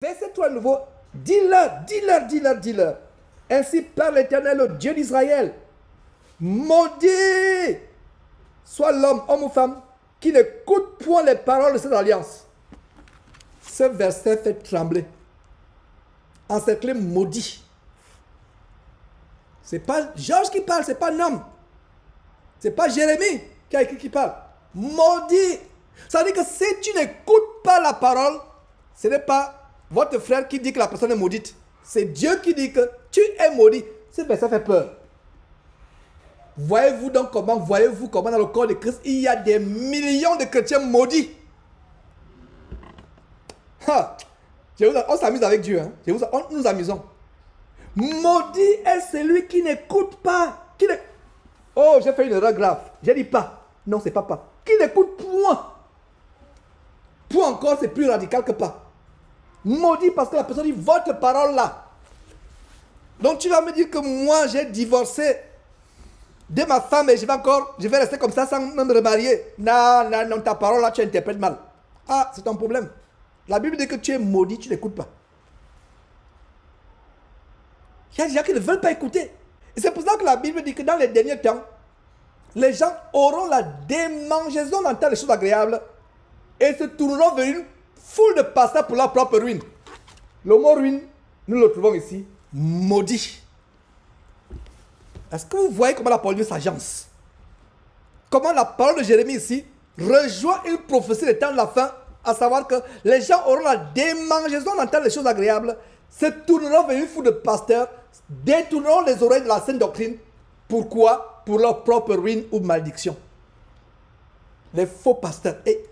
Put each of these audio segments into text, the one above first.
Verset-toi à nouveau. Dis-leur, dis-leur, dis-leur, dis-leur. Ainsi parle l'Éternel, le Dieu d'Israël. Maudit soit l'homme, homme ou femme, qui n'écoute point les paroles de cette alliance. Ce verset fait trembler. Encerclé, maudit. C'est pas Georges qui parle, c'est pas un homme. C'est pas Jérémie qui a écrit qui parle. Maudit. Ça veut dire que si tu n'écoutes pas la parole, ce n'est pas votre frère qui dit que la personne est maudite. C'est Dieu qui dit que tu es maudit. Ce verset fait peur. Voyez-vous comment dans le corps de Christ, il y a des millions de chrétiens maudits. Ha. On s'amuse avec Dieu. Hein. On nous amusons. Maudit est celui qui n'écoute pas. Oh, j'ai fait une erreur grave. J'ai dit pas. Non, c'est pas. Qui n'écoute point. Point encore, c'est plus radical que pas. Maudit parce que la personne dit votre parole là. Donc tu vas me dire que moi j'ai divorcé de ma femme et je vais rester comme ça sans me remarier. Non, ta parole là tu interprètes mal. Ah, c'est ton problème. La Bible dit que tu es maudit, tu n'écoutes pas. Il y a des gens qui ne veulent pas écouter. Et c'est pour ça que la Bible dit que dans les derniers temps, les gens auront la démangeaison d'entendre les choses agréables et se tourneront vers une foule de pasteurs pour leur propre ruine. Le mot ruine, nous le trouvons ici, maudit. Est-ce que vous voyez comment la parole de Dieu s'agence? Comment la parole de Jérémie ici rejoint une prophétie des temps de la fin, à savoir que les gens auront la démangeaison d'entendre les choses agréables, se tourneront vers une foule de pasteurs, détourneront les oreilles de la saine doctrine. Pourquoi? Pour leur propre ruine ou malédiction. Les faux pasteurs. Et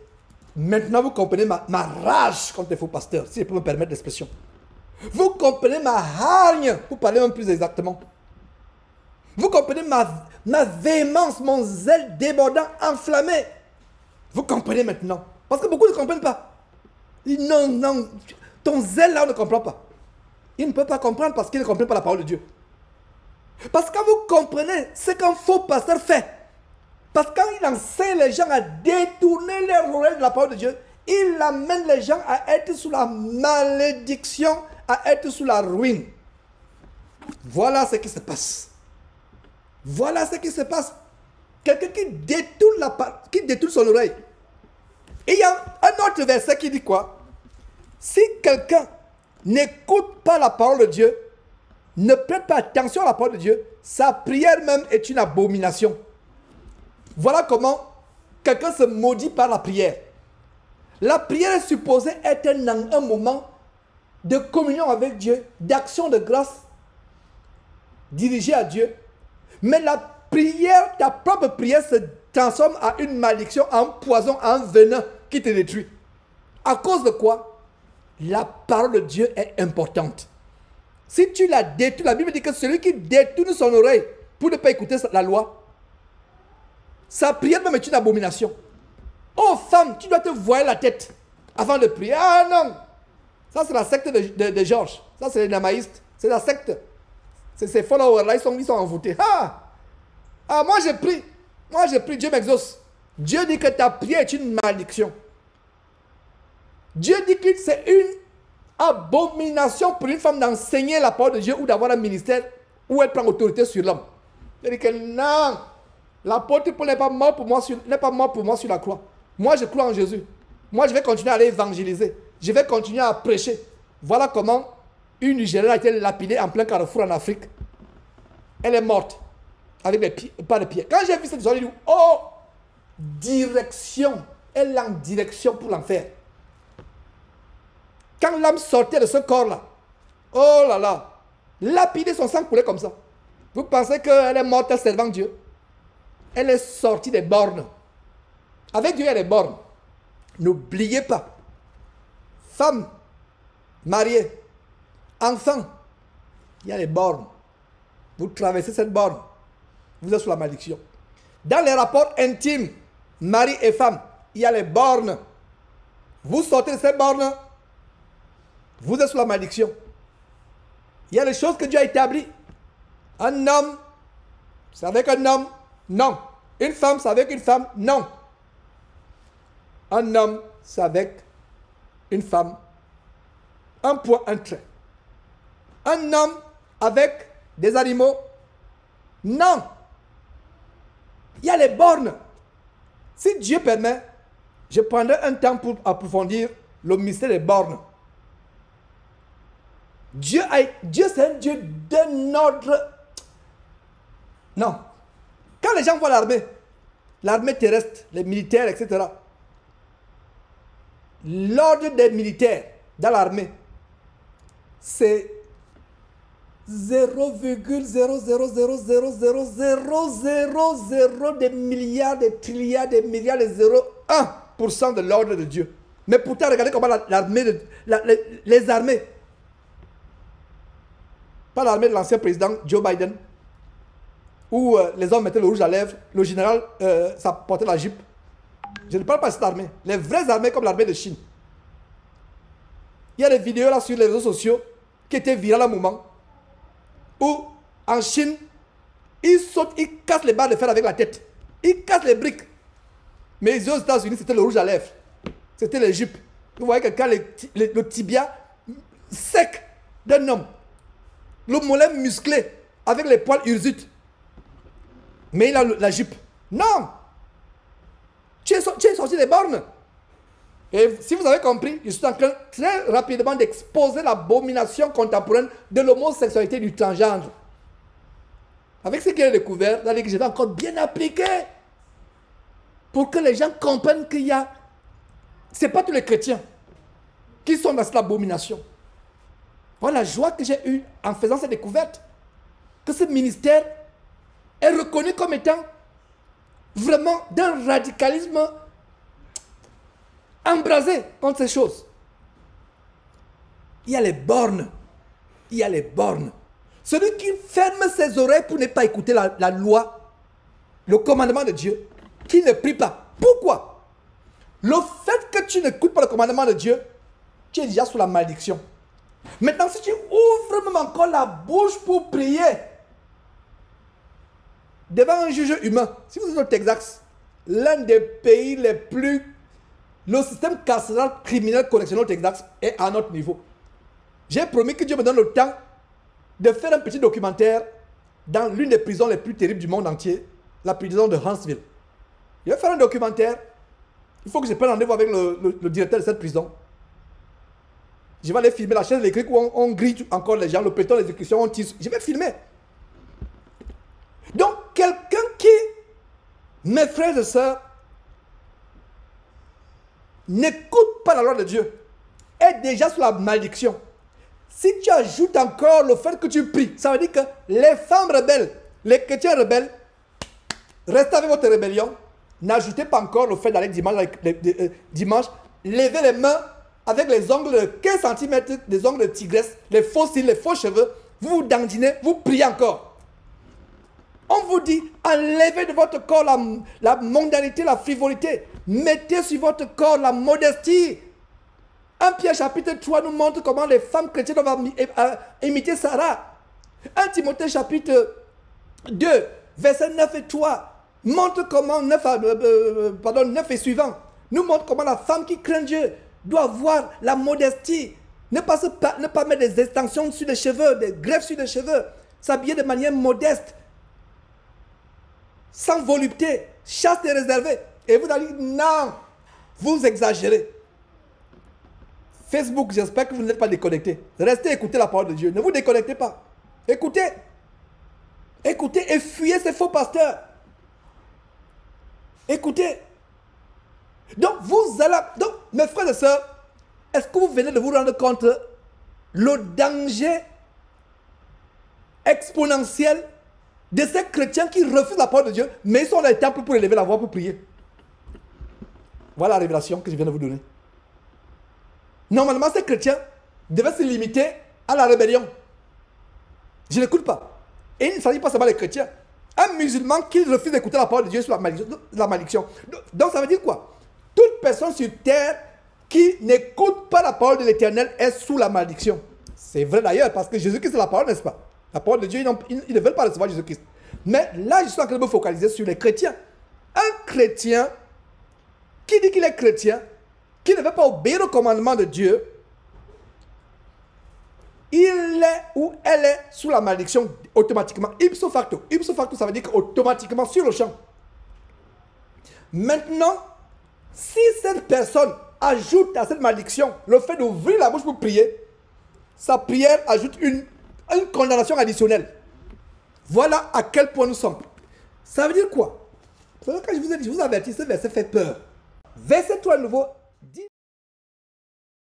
maintenant vous comprenez ma rage contre les faux pasteurs, si je peux me permettre l'expression. Vous comprenez ma hargne, pour parler un peu plus exactement. Vous comprenez ma véhémence, mon zèle débordant, enflammé. Vous comprenez maintenant. Parce que beaucoup ne comprennent pas. Ils disent non, ton zèle là on ne comprend pas. Il ne peut pas comprendre parce qu'il ne comprend pas la parole de Dieu. Parce que quand vous comprenez ce qu'un faux pasteur fait, parce que quand il enseigne les gens à détourner leurs oreilles de la parole de Dieu, il amène les gens à être sous la malédiction, à être sous la ruine. Voilà ce qui se passe. Voilà ce qui se passe. Quelqu'un qui détourne son oreille. Et il y a un autre verset qui dit quoi? Si quelqu'un n'écoute pas la parole de Dieu, ne prête pas attention à la parole de Dieu, sa prière même est une abomination. Voilà comment quelqu'un se maudit par la prière. La prière est supposée être un moment de communion avec Dieu, d'action de grâce dirigée à Dieu. Mais la prière, ta propre prière se transforme en une malédiction, en un poison, en un venin qui te détruit. À cause de quoi? La parole de Dieu est importante. Si tu la détruis, la Bible dit que celui qui détourne son oreille pour ne pas écouter la loi, sa prière même est une abomination. Oh femme, tu dois te voiler la tête avant de prier. Ah non, ça c'est la secte de Georges. Ça c'est les namaïstes. C'est la secte. Ces followers-là, ils sont envoûtés. Moi je prie, Dieu m'exauce. Dieu dit que ta prière est une malédiction. Dieu dit que c'est une abomination pour une femme d'enseigner la parole de Dieu ou d'avoir un ministère où elle prend autorité sur l'homme. Il dit que non, l'apôtre Paul n'est pas mort pour moi sur la croix. Moi je crois en Jésus. Moi je vais continuer à aller évangéliser. Je vais continuer à prêcher. Voilà comment une Nigérienne a été lapidée en plein carrefour en Afrique. Elle est morte avec pas de pieds. Quand j'ai vu cette histoire, j'ai dit, oh, direction. Elle est en direction pour l'enfer. Quand l'âme sortait de ce corps-là, oh là là, lapidé, son sang coulait comme ça. Vous pensez qu'elle est morte servant Dieu? Elle est sortie des bornes. Avec Dieu, il y a des bornes. N'oubliez pas, femme, mariée, enfant, il y a des bornes. Vous traversez cette borne, vous êtes sous la malédiction. Dans les rapports intimes, mari et femme, il y a les bornes. Vous sortez de ces bornes, vous êtes sous la malédiction. Il y a des choses que Dieu a établies. Un homme, c'est avec un homme, non. Une femme, c'est avec une femme, non. Un homme, c'est avec une femme, Un point, un trait. Un homme avec des animaux? Non. Il y a les bornes. Si Dieu permet, je prendrai un temps pour approfondir le mystère des bornes. Dieu c'est un Dieu d'un ordre. Non. Quand les gens voient l'armée terrestre, les militaires, etc., l'ordre des militaires dans l'armée, c'est 0,0000000 des milliards, des trilliards, des milliards, des 0,1% de l'ordre de Dieu. Mais pourtant, regardez comment l'armée, les armées, pas l'armée de l'ancien président Joe Biden, où les hommes mettaient le rouge à lèvres, le général, ça portait la jupe. Je ne parle pas de cette armée. Les vraies armées comme l'armée de Chine. Il y a des vidéos là sur les réseaux sociaux qui étaient virales à un moment, où en Chine, ils sautent, ils cassent les barres de fer avec la tête. Ils cassent les briques. Mais ici aux États-Unis, c'était le rouge à lèvres. C'était les jupes. Vous voyez quelqu'un, le tibia sec d'un homme. Le mollet musclé, avec les poils hirsutes. Mais il a la jupe. Non! Tu es sorti des bornes. Et si vous avez compris, je suis en train très rapidement d'exposer l'abomination contemporaine de l'homosexualité du transgenre. Avec ce qu'il a découvert, dans l'église, je vais encore bien appliquer. Pour que les gens comprennent qu'il y a... Ce n'est pas tous les chrétiens qui sont dans cette abomination. Voilà la joie que j'ai eue en faisant cette découverte. Que ce ministère est reconnu comme étant vraiment d'un radicalisme embrasé contre ces choses. Il y a les bornes. Il y a les bornes. Celui qui ferme ses oreilles pour ne pas écouter la loi, le commandement de Dieu, qui ne prie pas. Pourquoi? Le fait que tu n'écoutes pas le commandement de Dieu, tu es déjà sous la malédiction. Maintenant, si tu ouvres même encore la bouche pour prier devant un juge humain, si vous êtes au Texas, l'un des pays les plus... Le système carcéral criminel correctionnel au Texas est à notre niveau. J'ai promis que Dieu me donne le temps de faire un petit documentaire dans l'une des prisons les plus terribles du monde entier, la prison de Huntsville. Je vais faire un documentaire. Il faut que je prenne rendez-vous avec le directeur de cette prison. Je vais aller filmer la chaise électrique où on grille encore les gens, le péton, les exécutions, on tire. Je vais filmer. Donc, quelqu'un qui, mes frères et sœurs, n'écoute pas la loi de Dieu, est déjà sous la malédiction. Si tu ajoutes encore le fait que tu pries, ça veut dire que les femmes rebelles, les chrétiens rebelles, restez avec votre rébellion. N'ajoutez pas encore le fait d'aller dimanche, lever les mains avec les ongles de 15 cm, des ongles de tigresse, les faux cils, les faux cheveux. Vous vous dandinez, vous priez encore. On vous dit, enlevez de votre corps la mondanité, la frivolité. Mettez sur votre corps la modestie. 1 Pierre chapitre 3 nous montre comment les femmes chrétiennes doivent imiter Sarah. 1 Timothée chapitre 2, verset 9 et 3, montre comment, 9 et suivant, nous montre comment la femme qui craint Dieu doit avoir la modestie. Ne pas mettre des extensions sur les cheveux, des greffes sur les cheveux. S'habiller de manière modeste, sans volupté, chaste et réservée. Et vous allez dire, non, vous exagérez. Facebook, j'espère que vous n'êtes pas déconnectés. Restez écouter la parole de Dieu. Ne vous déconnectez pas. Écoutez. Écoutez et fuyez ces faux pasteurs. Écoutez. Donc, mes frères et sœurs, est-ce que vous venez de vous rendre compte le danger exponentiel de ces chrétiens qui refusent la parole de Dieu, mais ils sont dans les temples pour élever la voix pour prier? Voilà la révélation que je viens de vous donner. Normalement, ces chrétiens devaient se limiter à la rébellion. Je n'écoute pas. Et il ne s'agit pas seulement des chrétiens. Un musulman qui refuse d'écouter la parole de Dieu sur la malédiction. Donc ça veut dire quoi? Toute personne sur terre qui n'écoute pas la parole de l'Éternel est sous la malédiction. C'est vrai d'ailleurs, parce que Jésus-Christ c'est la parole, n'est-ce pas? La parole de Dieu, ils ne veulent pas recevoir Jésus-Christ. Mais là, je suis en train de me focaliser sur les chrétiens. Un chrétien qui dit qu'il est chrétien, qui ne veut pas obéir au commandement de Dieu, il est ou elle est sous la malédiction automatiquement. Ipso facto. Ipso facto, ça veut dire qu'automatiquement, sur le champ. Maintenant, si cette personne ajoute à cette malédiction le fait d'ouvrir la bouche pour prier, sa prière ajoute une condamnation additionnelle. Voilà à quel point nous sommes. Ça veut dire quoi? Quand je vous ai dit, je vous avertis, ce verset fait peur. Verset 3 à nouveau.